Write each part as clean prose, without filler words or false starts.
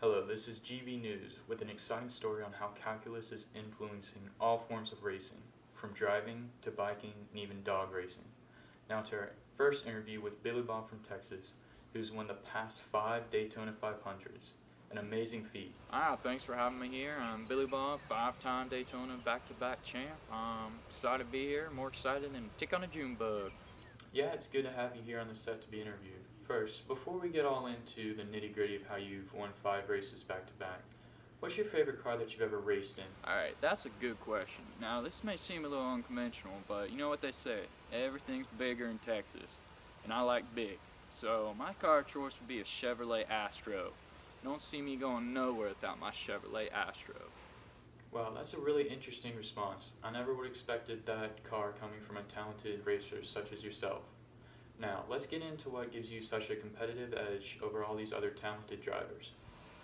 Hello, this is GB News with an exciting story on how calculus is influencing all forms of racing, from driving to biking and even dog racing. Now to our first interview with Billy Bob from Texas, who's won the past 5 Daytona 500s. An amazing feat. Thanks for having me here. I'm Billy Bob, five-time Daytona back-to-back champ. Excited to be here, more excited than tick on a June bug. Yeah, it's good to have you here on the set to be interviewed. First, before we get all into the nitty gritty of how you've won 5 races back to back, what's your favorite car that you've ever raced in? Alright, that's a good question. Now, this may seem a little unconventional, but you know what they say, everything's bigger in Texas, and I like big. So, my car choice would be a Chevrolet Astro. You don't see me going nowhere without my Chevrolet Astro. Wow, that's a really interesting response. I never would have expected that car coming from a talented racer such as yourself. Now, let's get into what gives you such a competitive edge over all these other talented drivers.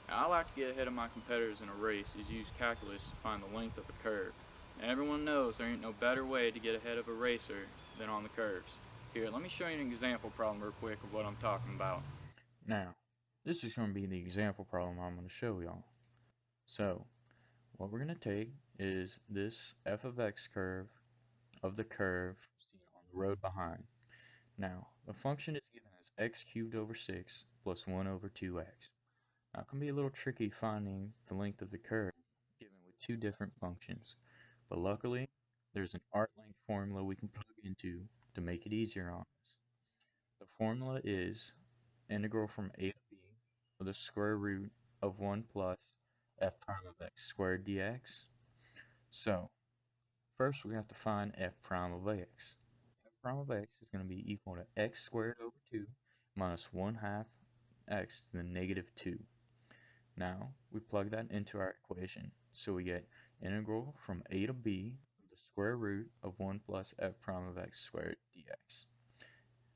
Now, I like to get ahead of my competitors in a race is use calculus to find the length of a curve. And everyone knows there ain't no better way to get ahead of a racer than on the curves. Here, let me show you an example problem real quick of what I'm talking about. Now, this is going to be the example problem I'm going to show y'all. So, what we're going to take is this f of x curve of the curve seen on the road behind. Now, the function is given as x cubed over 6 plus 1 over 2x. Now, it can be a little tricky finding the length of the curve given with two different functions, but luckily, there's an arc length formula we can plug into to make it easier on us. The formula is integral from a to b of the square root of 1 plus f prime of x squared dx. So, first we have to find f prime of x. F prime of x is going to be equal to x squared over 2 minus 1 half x to the negative 2. Now, we plug that into our equation, so we get integral from a to b of the square root of 1 plus f prime of x squared dx.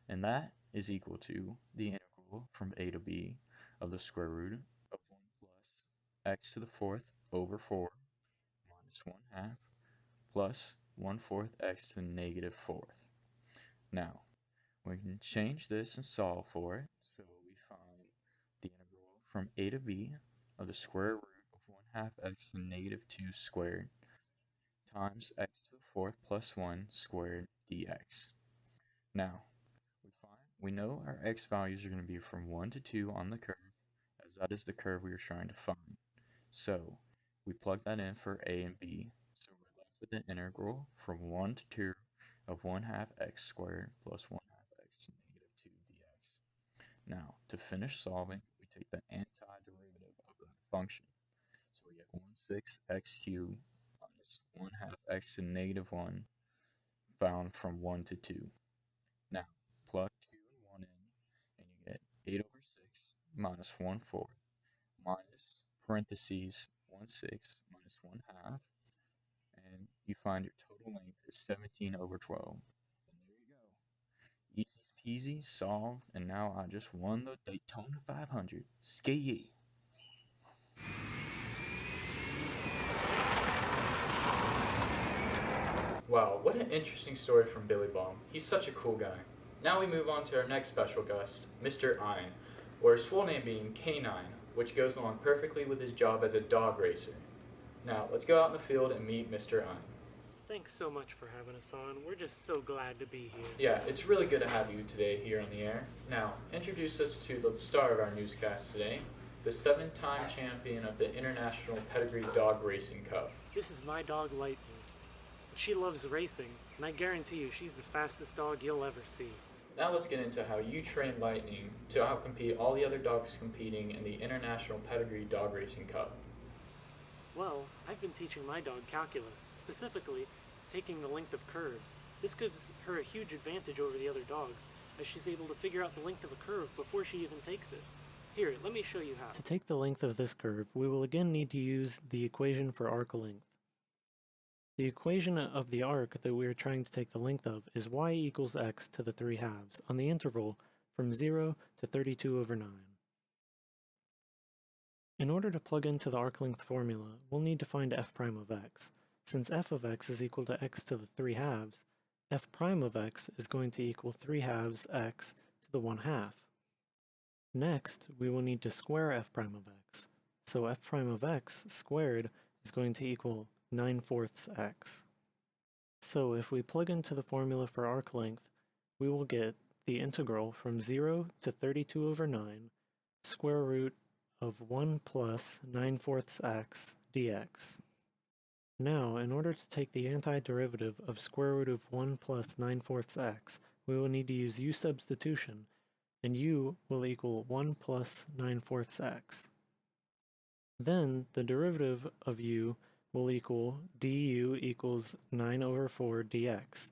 And that is equal to the integral from a to b of the square root of 1 plus x to the fourth over 4 minus 1 half plus 1/4 x to the negative fourth. Now, we can change this and solve for it, so we find the integral from a to b of the square root of 1 half x to the negative 2 squared times x to the fourth plus 1 squared dx. Now, we know our x values are going to be from 1 to 2 on the curve, as that is the curve we are trying to find. So, we plug that in for a and b, so we're left with an integral from 1 to 2 of 1 half x squared plus 1 half x to negative 2 dx. Now, to finish solving, we take the antiderivative of that function. So we get 1/6 x cubed minus 1 half x to negative 1 found from 1 to 2. Now, plug 2 and 1 in, and you get 8 over 6 minus 1/4 minus parentheses 1/6 minus 1 half, and you find your total length is 17 over 12. And there you go. Easy peasy, solved, and now I just won the Daytona 500. Ski! Wow, what an interesting story from Billy Bob. He's such a cool guy. Now we move on to our next special guest, Mr. Ein, or his full name being K9, which goes along perfectly with his job as a dog racer. Now, let's go out in the field and meet Mr. Ein. Thanks so much for having us on. We're just so glad to be here. Yeah, it's really good to have you today here on the air. Now, introduce us to the star of our newscast today, the 7-time champion of the International Pedigree Dog Racing Cup. This is my dog, Lightning. She loves racing, and I guarantee you she's the fastest dog you'll ever see. Now let's get into how you train Lightning to outcompete all the other dogs competing in the International Pedigree Dog Racing Cup. Well, I've been teaching my dog calculus, specifically taking the length of curves. This gives her a huge advantage over the other dogs, as she's able to figure out the length of a curve before she even takes it. Here, let me show you how. To take the length of this curve, we will again need to use the equation for arc length. The equation of the arc that we are trying to take the length of is y equals x to the 3 halves on the interval from 0 to 32 over 9. In order to plug into the arc length formula, we'll need to find f prime of x. Since f of x is equal to x to the 3 halves, f prime of x is going to equal 3 halves x to the 1 half. Next, we will need to square f prime of x. So f prime of x squared is going to equal 9/4 x. So if we plug into the formula for arc length, we will get the integral from 0 to 32 over 9 square root of 1 plus 9/4 x dx. Now, in order to take the antiderivative of square root of 1 plus 9/4 x, we will need to use u substitution, and u will equal 1 plus 9/4 x. Then, the derivative of u will equal du equals 9 over 4 dx.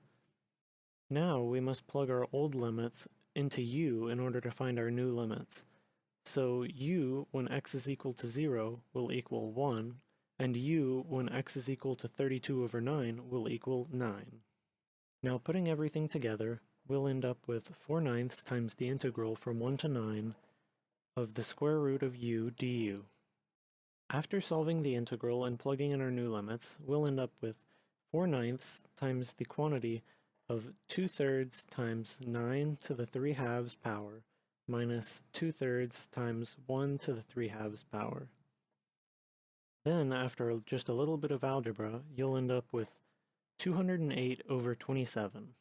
Now, we must plug our old limits into u in order to find our new limits. So u, when x is equal to 0, will equal 1, and u, when x is equal to 32 over 9, will equal 9. Now putting everything together, we'll end up with 4/9 times the integral from 1 to 9 of the square root of u du. After solving the integral and plugging in our new limits, we'll end up with 4/9 times the quantity of 2/3 times 9 to the 3/2 power minus 2/3 times 1 to the 3/2 power. Then, after just a little bit of algebra, you'll end up with 208 over 27.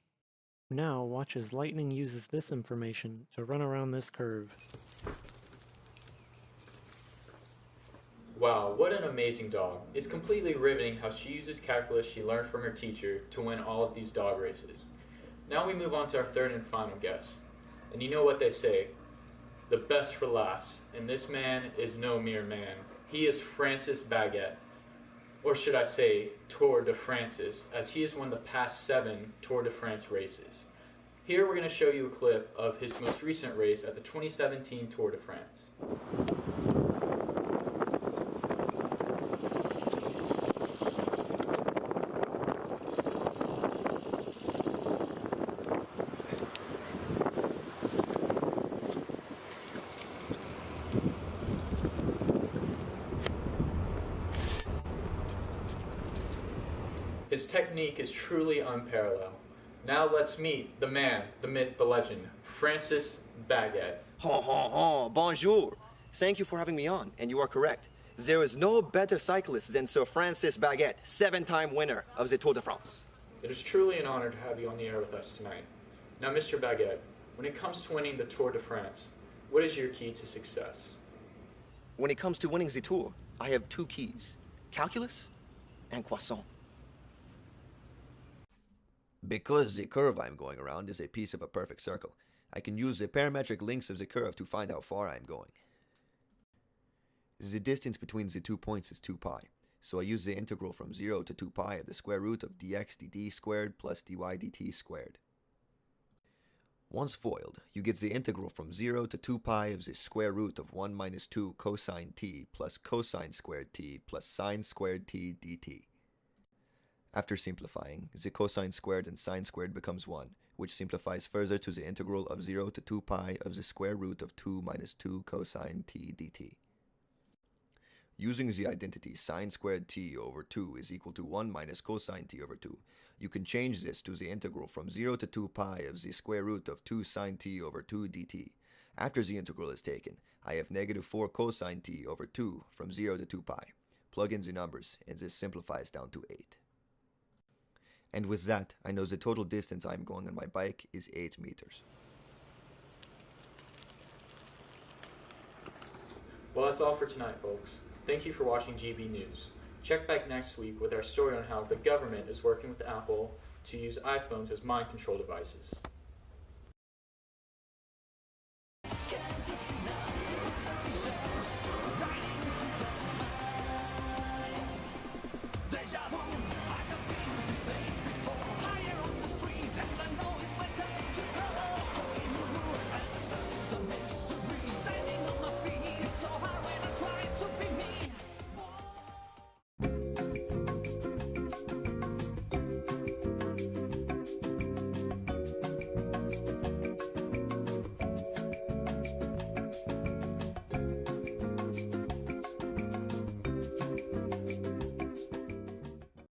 Now, watch as Lightning uses this information to run around this curve. Wow, what an amazing dog. It's completely riveting how she uses calculus she learned from her teacher to win all of these dog races. Now we move on to our third and final guess. And you know what they say, the best for last, and this man is no mere man. He is Francis Baguette, or should I say Tour de Francis, as he has won the past 7 Tour de France races. Here we're going to show you a clip of his most recent race at the 2017 Tour de France. His technique is truly unparalleled. Now let's meet the man, the myth, the legend, Francis Baguette. Bonjour. Thank you for having me on, and you are correct. There is no better cyclist than Sir Francis Baguette, 7-time winner of the Tour de France. It is truly an honor to have you on the air with us tonight. Now, Mr. Baguette, when it comes to winning the Tour de France, what is your key to success? When it comes to winning the Tour, I have 2 keys, calculus and croissant. Because the curve I'm going around is a piece of a perfect circle, I can use the parametric lengths of the curve to find how far I'm going. The distance between the 2 points is 2 pi, so I use the integral from 0 to 2 pi of the square root of dx dt squared plus dy dt squared. Once FOILed, you get the integral from 0 to 2 pi of the square root of 1 minus 2 cosine t plus cosine squared t plus sine squared t dt. After simplifying, the cosine squared and sine squared becomes 1, which simplifies further to the integral of 0 to 2 pi of the square root of 2 minus 2 cosine t dt. Using the identity sine squared t over 2 is equal to 1 minus cosine t over 2, you can change this to the integral from 0 to 2 pi of the square root of 2 sine t over 2 dt. After the integral is taken, I have negative 4 cosine t over 2 from 0 to 2 pi. Plug in the numbers, and this simplifies down to 8. And with that, I know the total distance I'm going on my bike is 8 meters. Well, that's all for tonight, folks. Thank you for watching GB News. Check back next week with our story on how the government is working with Apple to use iPhones as mind control devices.